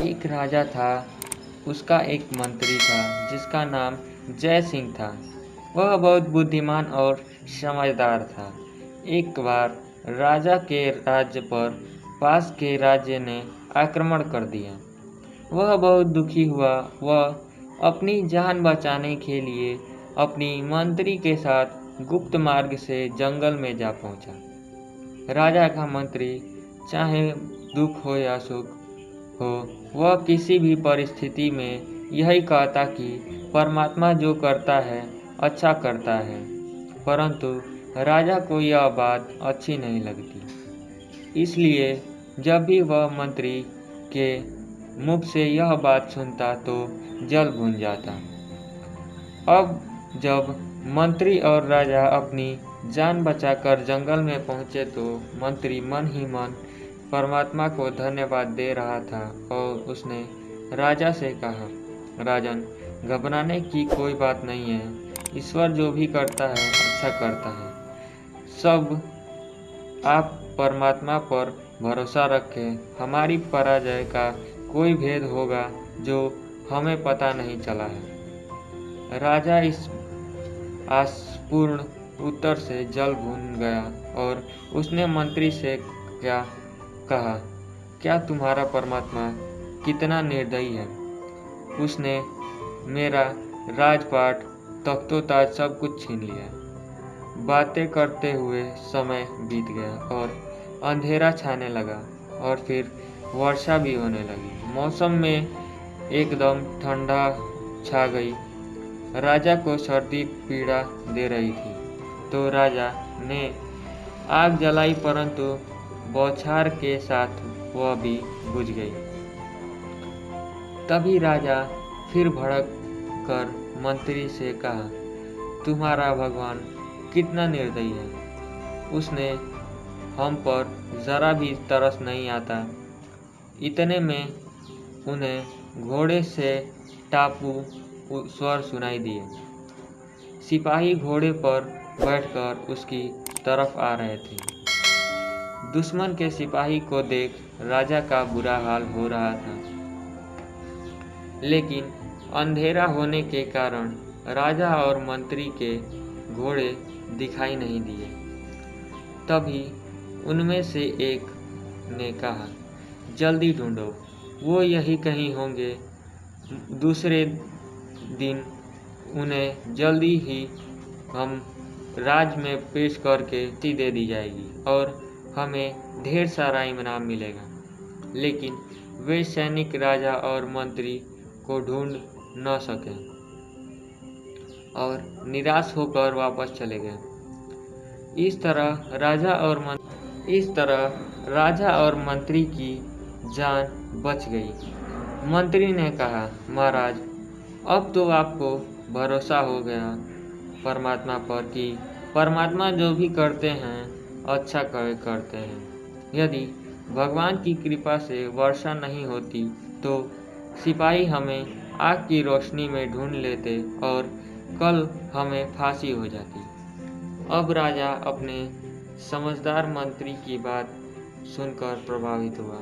एक राजा था, उसका एक मंत्री था जिसका नाम जय सिंह था। वह बहुत बुद्धिमान और समझदार था। एक बार राजा के राज्य पर पास के राज्य ने आक्रमण कर दिया। वह बहुत दुखी हुआ। वह अपनी जान बचाने के लिए अपनी मंत्री के साथ गुप्त मार्ग से जंगल में जा पहुंचा। राजा का मंत्री, चाहे दुख हो या सुख हो, वह किसी भी परिस्थिति में यही कहता कि परमात्मा जो करता है अच्छा करता है। परंतु राजा को यह बात अच्छी नहीं लगती। इसलिए जब भी वह मंत्री के मुख से यह बात सुनता तो जल भून जाता। अब जब मंत्री और राजा अपनी जान बचाकर जंगल में पहुंचे तो मंत्री मन ही मन परमात्मा को धन्यवाद दे रहा था और उसने राजा से कहा, राजन, घबराने की कोई बात नहीं है। ईश्वर जो भी करता है अच्छा करता है। सब आप परमात्मा पर भरोसा रखें। हमारी पराजय का कोई भेद होगा जो हमें पता नहीं चला है। राजा इस आशपूर्ण उत्तर से जल भून गया और उसने मंत्री से क्या कहा, क्या तुम्हारा परमात्मा कितना निर्दयी है। उसने मेरा राजपाट, तख्तोताज सब कुछ छीन लिया। बातें करते हुए समय बीत गया और अंधेरा छाने लगा और फिर वर्षा भी होने लगी। मौसम में एकदम ठंडा छा गई। राजा को सर्दी पीड़ा दे रही थी तो राजा ने आग जलाई, परंतु बौछार के साथ वह भी बुझ गई। तभी राजा फिर भड़क कर मंत्री से कहा, तुम्हारा भगवान कितना निर्दयी है। उसने हम पर जरा भी तरस नहीं आता। इतने में उन्हें घोड़े से टापू स्वर सुनाई दिए। सिपाही घोड़े पर बैठकर उसकी तरफ आ रहे थे। दुश्मन के सिपाही को देख राजा का बुरा हाल हो रहा था, लेकिन अंधेरा होने के कारण राजा और मंत्री के घोड़े दिखाई नहीं दिए। तभी उनमें से एक ने कहा, जल्दी ढूंढो, वो यही कहीं होंगे। दूसरे दिन उन्हें जल्दी ही हम राज में पेश करके दे दी जाएगी और हमें ढेर सारा इनाम मिलेगा। लेकिन वे सैनिक राजा और मंत्री को ढूंढ न सके और निराश होकर वापस चले गए। इस तरह राजा और मंत्री की जान बच गई। मंत्री ने कहा, महाराज, अब तो आपको भरोसा हो गया परमात्मा पर कि परमात्मा जो भी करते हैं अच्छा करते हैं। यदि भगवान की कृपा से वर्षा नहीं होती तो सिपाही हमें आग की रोशनी में ढूंढ लेते और कल हमें फांसी हो जाती। अब राजा अपने समझदार मंत्री की बात सुनकर प्रभावित हुआ।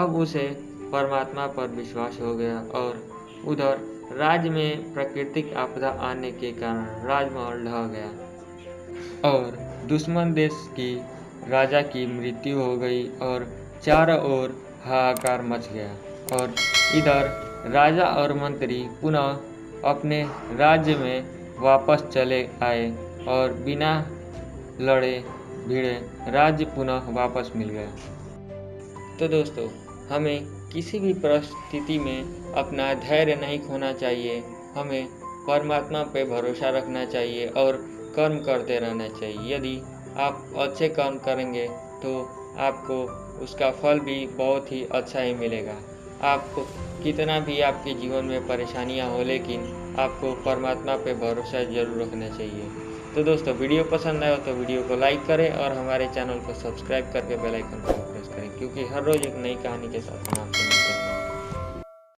अब उसे परमात्मा पर विश्वास हो गया और उधर राज्य में प्राकृतिक आपदा आने के कारण राजमहल ढह गया और दुश्मन देश की राजा की मृत्यु हो गई और चारों ओर हाहाकार मच गया। और इधर राजा और मंत्री पुनः अपने राज्य में वापस चले आए और बिना लड़े भिड़े राज्य पुनः वापस मिल गया। तो दोस्तों, हमें किसी भी परिस्थिति में अपना धैर्य नहीं खोना चाहिए। हमें परमात्मा पे भरोसा रखना चाहिए और कर्म करते रहना चाहिए। यदि आप अच्छे कर्म करेंगे तो आपको उसका फल भी बहुत ही अच्छा ही मिलेगा। आपको कितना भी आपके जीवन में परेशानियां हो, लेकिन आपको परमात्मा पे भरोसा जरूर रखना चाहिए। तो दोस्तों, वीडियो पसंद आया तो वीडियो को लाइक करें और हमारे चैनल को सब्सक्राइब करके बेल आइकन को प्रेस करें, क्योंकि हर रोज़ एक नई कहानी के साथ हम आपको